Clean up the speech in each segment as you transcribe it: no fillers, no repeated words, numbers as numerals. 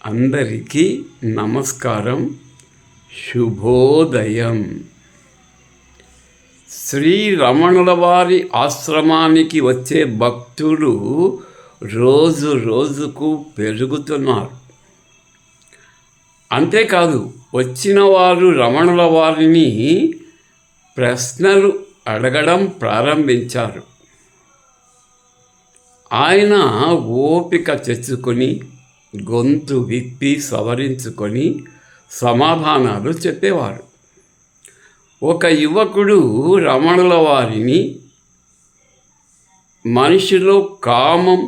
అందరికీ నమస్కారం, శుభోదయం. శ్రీ రమణుల వారి ఆశ్రమానికి వచ్చే భక్తులు రోజు రోజుకు పెరుగుతున్నారు. అంతేకాదు, వచ్చిన వారు రమణుల వారిని ప్రశ్నలు అడగడం ప్రారంభించారు. ఆయన ఓపిక తెచ్చుకొని గొంతు విప్పి సవరించుకొని సమాధానాలు చెప్పేవారు. ఒక యువకుడు రమణుల వారిని మనిషిలో కామం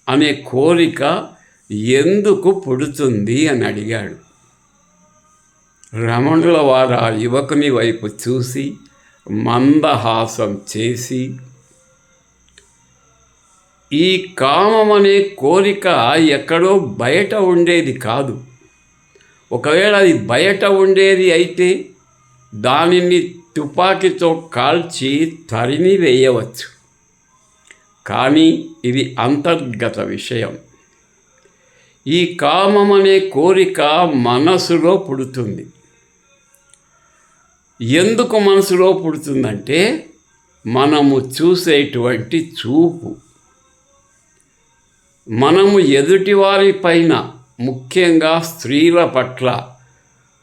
అనే కోరిక ఎందుకు పుడుతుంది అని అడిగాడు. రమణుల వారు ఆ యువకుని వైపు చూసి మందహాసం చేసి, ఈ కామం అనే కోరిక ఎక్కడో బయట ఉండేది కాదు. ఒకవేళ అది బయట ఉండేది అయితే దానిని తుపాకీతో కాల్చి తరిమి వేయవచ్చు. కానీ ఇది అంతర్గత విషయం. ఈ కామం అనే కోరిక మనసులో పుడుతుంది. ఎందుకు మనసులో పుడుతుందంటే మనము చూసేటువంటి చూపు, మనము ఎదుటివారి పైన, ముఖ్యంగా స్త్రీల పట్ల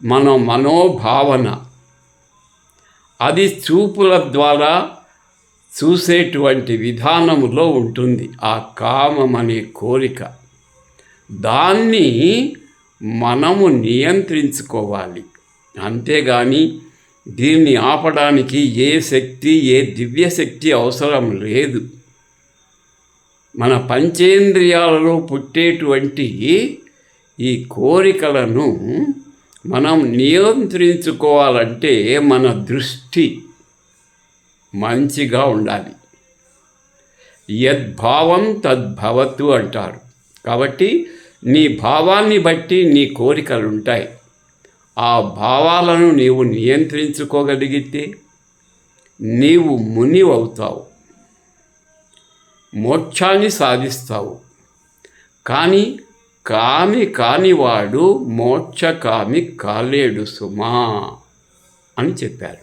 మన మనోభావన, అది చూపుల ద్వారా చూసేటువంటి విధానములో ఉంటుంది ఆ కామం అనే కోరిక. దాన్ని మనము నియంత్రించుకోవాలి. అంతేగాని దీన్ని ఆపడానికి ఏ శక్తి, ఏ దివ్యశక్తి అవసరం లేదు. మన పంచేంద్రియాలలో పుట్టేటువంటి ఈ కోరికలను మనం నియంత్రించుకోవాలంటే మన దృష్టి మంచిగా ఉండాలి. యద్భావం తద్భవతు అంటారు. కాబట్టి నీ భావాన్ని బట్టి నీ కోరికలు ఉంటాయి. ఆ భావాలను నీవు నియంత్రించుకోగలిగితే నీవు మునివవుతావు, మోక్షాన్ని సాధిస్తావు. కానీ కామి కానివాడు మోక్షకామి కాలేడు సుమా అని చెప్పారు.